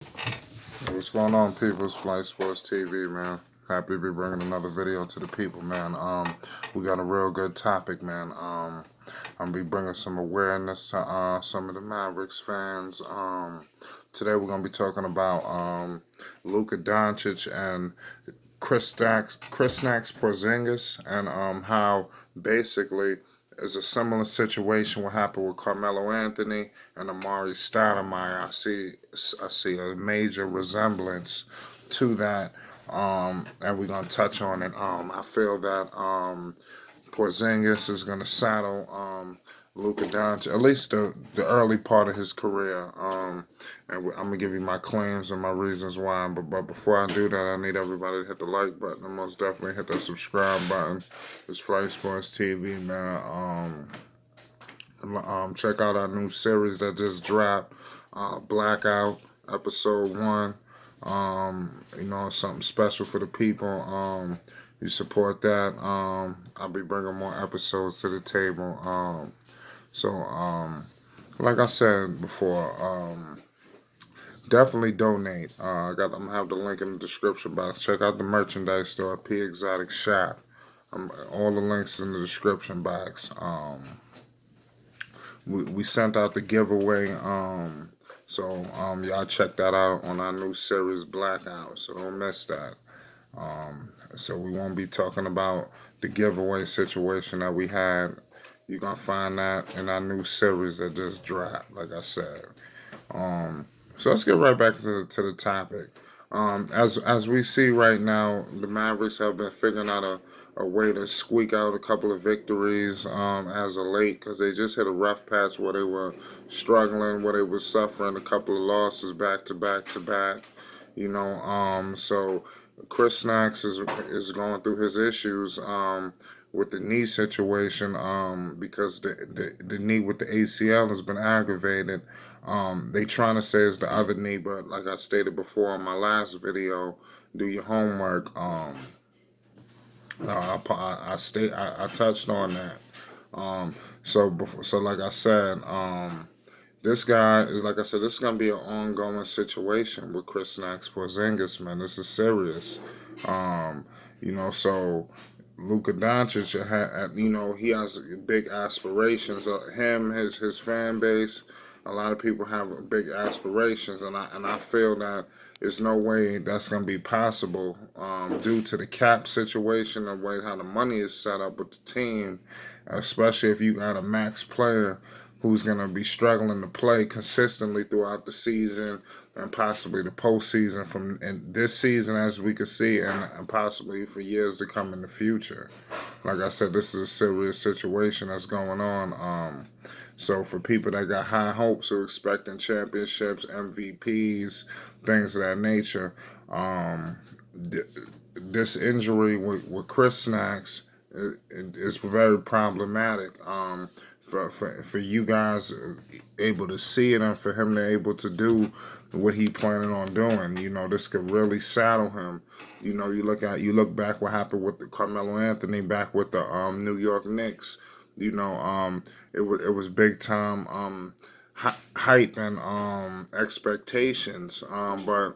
What's going on, people? It's Flight Sports TV, man. Happy to be bringing another video to the people, man. We got a real good topic, man. I'm gonna be bringing some awareness to some of the Mavericks fans. Today we're gonna be talking about Luka Doncic and Chris Porzingis, and how basically is a similar situation what happened with Carmelo Anthony and Amari Stoudemire. I see a major resemblance to that, and we're gonna touch on it. I feel that Porzingis is gonna saddle Luka Doncic, at least the early part of his career. And I'm gonna give you my claims and my reasons why. But before I do that, I need everybody to hit the like button and most definitely hit that subscribe button. It's Flight Sports TV, man. Check out our new series that just dropped, Blackout Episode 1. Something special for the people. You support that. I'll be bringing more episodes to the table. Like I said before, definitely donate. I'm gonna have the link in the description box. Check out the merchandise store, P Exotic Shop. All the links in the description box. We sent out the giveaway. Y'all check that out on our new series Blackout. So don't miss that. So we won't be talking about the giveaway situation that we had. You're gonna find that in our new series that just dropped, like I said. So let's get right back to the topic. As we see right now, the Mavericks have been figuring out a way to squeak out a couple of victories as of late, because they just hit a rough patch where they were struggling, where they were suffering a couple of losses back to back to back. So Chris Snacks is going through his issues with the knee situation, because the knee with the ACL has been aggravated. They trying to say it's the other knee, but like I stated before in my last video, do your homework. I touched on that. So like I said, this guy is, like I said, this is gonna be an ongoing situation with Chris Porzingis, man. This is serious. So Luka Doncic, he has big aspirations. Him, his fan base, a lot of people have big aspirations, and I feel that there's no way that's going to be possible due to the cap situation, the way how the money is set up with the team, especially if you got a max player who's going to be struggling to play consistently throughout the season and possibly the postseason and this season, as we can see, and possibly for years to come in the future. Like I said, this is a serious situation that's going on. So for people that got high hopes who are expecting championships, MVPs, things of that nature, this injury with Chris Snacks is very problematic. For you guys able to see it, and for him to able to do what he planning on doing, this could really saddle him. You look back what happened with the Carmelo Anthony back with the New York Knicks. It was big time hype and expectations, but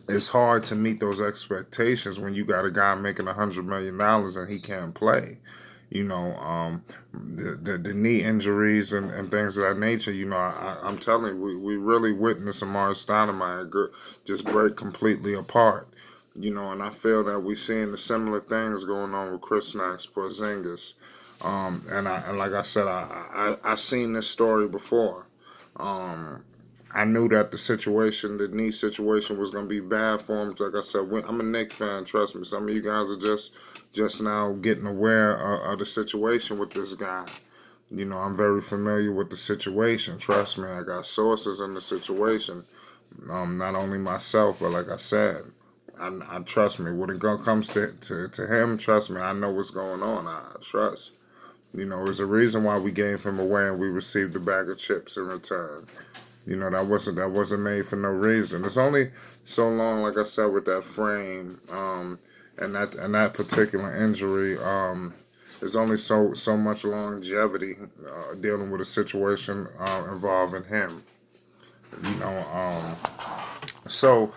it's hard to meet those expectations when you got a guy making $100 million and he can't play. The knee injuries and things of that nature. I'm telling you, we really witnessed Amari Stoudemire just break completely apart. And I feel that we're seeing the similar things going on with Chris Porzingis. And like I said, I seen this story before. I knew that the knee situation was going to be bad for him. Like I said, I'm a Knicks fan, trust me. Some of you guys are just now getting aware of the situation with this guy. I'm very familiar with the situation. Trust me, I got sources in the situation. Not only myself, but like I said, I trust me. When it comes to him, trust me, I know what's going on. I trust. There's a reason why we gave him away and we received a bag of chips in return. That wasn't made for no reason. It's only so long, like I said, with that frame, and that particular injury. There's only so much longevity dealing with a situation involving him. You know, so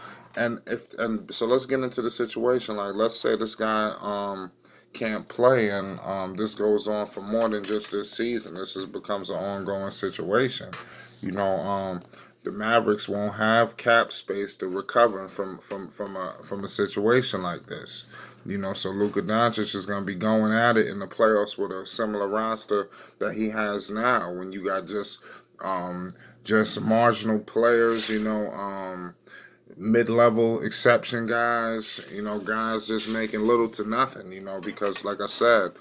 so let's get into the situation. Like, let's say this guy can't play, and this goes on for more than just this season. This becomes an ongoing situation. You know, the Mavericks won't have cap space to recover from a situation like this. You know, so Luka Doncic is going to be going at it in the playoffs with a similar roster that he has now. When you got just marginal players, mid-level exception guys, guys just making little to nothing, because like I said,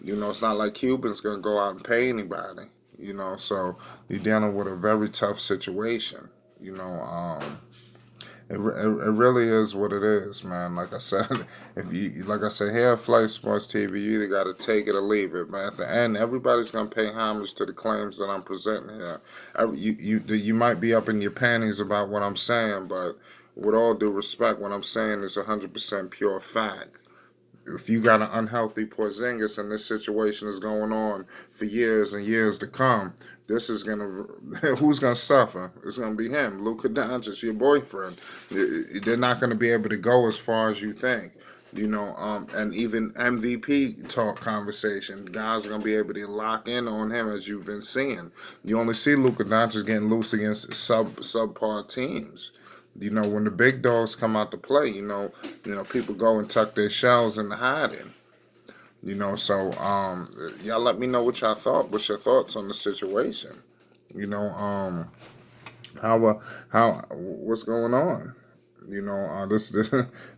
it's not like Cuban's gonna go out and pay anybody, so you're dealing with a very tough situation, you know. It really is what it is, man. Like I said, if you like I said here at Flight Sports TV, you either got to take it or leave it. But at the end, everybody's gonna pay homage to the claims that I'm presenting here. You might be up in your panties about what I'm saying, but with all due respect, what I'm saying is 100% pure fact. If you got an unhealthy Porzingis and this situation is going on for years and years to come, this is gonna who's gonna suffer? It's gonna be him, Luka Doncic, your boyfriend. They're not gonna be able to go as far as you think. And even MVP talk conversation, guys are gonna be able to lock in on him as you've been seeing. You only see Luka Doncic getting loose against subpar teams. When the big dogs come out to play, people go and tuck their shells into hiding. So y'all let me know what y'all thought. What's your thoughts on the situation? You know, how what's going on?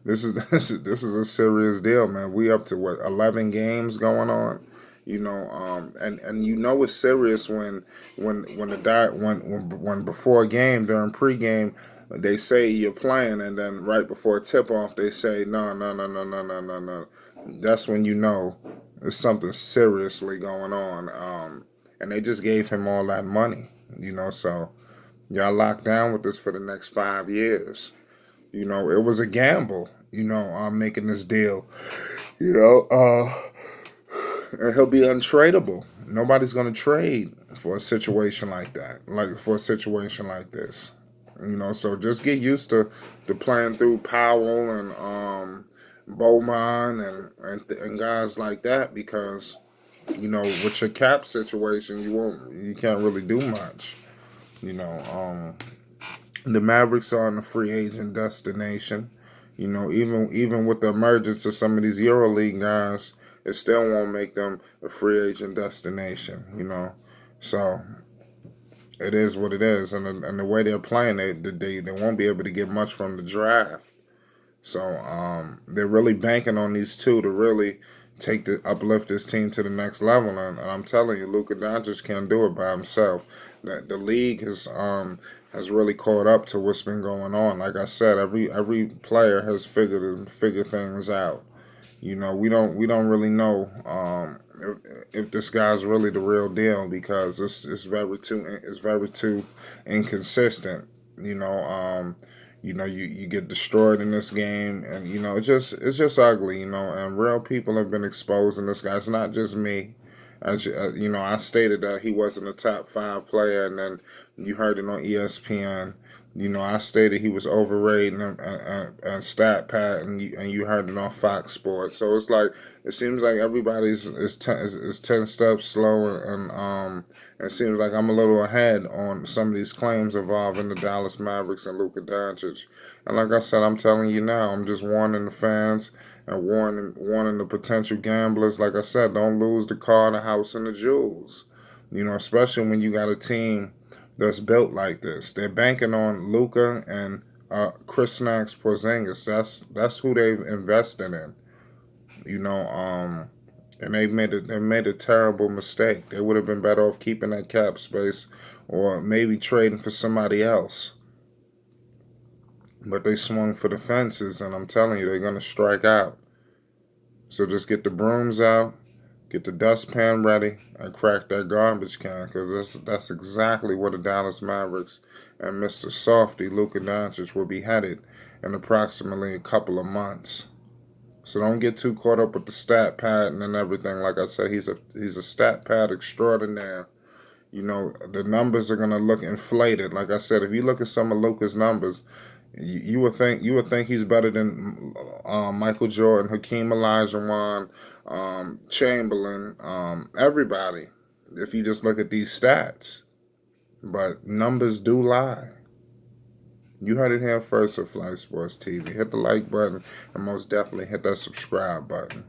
This is a serious deal, man. We up to what 11 games going on. And it's serious when before a game during pregame they say you're playing, and then right before tip off they say no, no, no, no, no, no, no, no. That's when there's something seriously going on. And they just gave him all that money. So y'all locked down with this for the next 5 years. It was a gamble. I'm making this deal. And he'll be untradeable. Nobody's gonna trade for a situation like that. Like for a situation like this. So just get used to playing through Powell and Bowman and guys like that, because with your cap situation you can't really do much. The Mavericks are in a free agent destination. Even with the emergence of some of these EuroLeague guys, it still won't make them a free agent destination. So it is what it is, and the way they're playing, they won't be able to get much from the draft. So they're really banking on these two to really uplift this team to the next level. And I'm telling you, Luka Doncic can't do it by himself. The league has really caught up to what's been going on. Like I said, every player has figured things out. We don't really know if this guy's really the real deal, because it's very too inconsistent. You get destroyed in this game, and it's just ugly. And real people have been exposed in this guy. It's not just me. I stated that he wasn't a top 5 player, and then you heard it on ESPN. I stated he was overrated and stat pat, and you heard it on Fox Sports. So it seems like everybody's is 10 steps slow, and it seems like I'm a little ahead on some of these claims involving the Dallas Mavericks and Luka Doncic. And like I said, I'm telling you now, I'm just warning the fans and warning the potential gamblers. Like I said, don't lose the car, the house, and the jewels. Especially when you got a team that's built like this. They're banking on Luka and Chris Snacks Porzingis. That's who they've invested in. And they made a terrible mistake. They would have been better off keeping that cap space, or maybe trading for somebody else. But they swung for the fences, and I'm telling you, they're gonna strike out. So just get the brooms out, get the dustpan ready, and crack that garbage can, because that's exactly where the Dallas Mavericks and Mr. Softy, Luka Doncic, will be headed in approximately a couple of months. So don't get too caught up with the stat pad and everything. Like I said, he's a stat pad extraordinaire. You know, the numbers are gonna look inflated. Like I said, if you look at some of Luka's numbers, you would think he's better than Michael Jordan, Hakeem Olajuwon, Chamberlain, everybody. If you just look at these stats, but numbers do lie. You heard it here first at Flight Sports TV. Hit the like button and most definitely hit that subscribe button.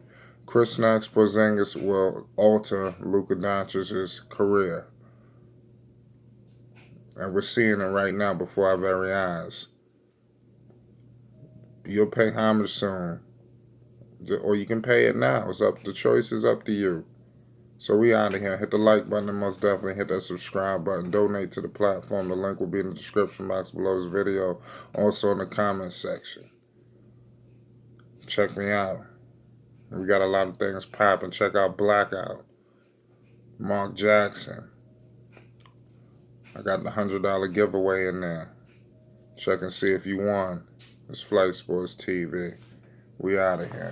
Chris Knox Porzingis will alter Luka Doncic'S career. And we're seeing it right now before our very eyes. You'll pay homage soon. Or you can pay it now. It's up. The choice is up to you. So we out of here. Hit the like button and most definitely hit that subscribe button. Donate to the platform. The link will be in the description box below this video. Also in the comment section. Check me out. We got a lot of things popping. Check out Blackout. Mark Jackson. I got the $100 giveaway in there. Check and see if you won. It's Flight Sports TV. We out of here.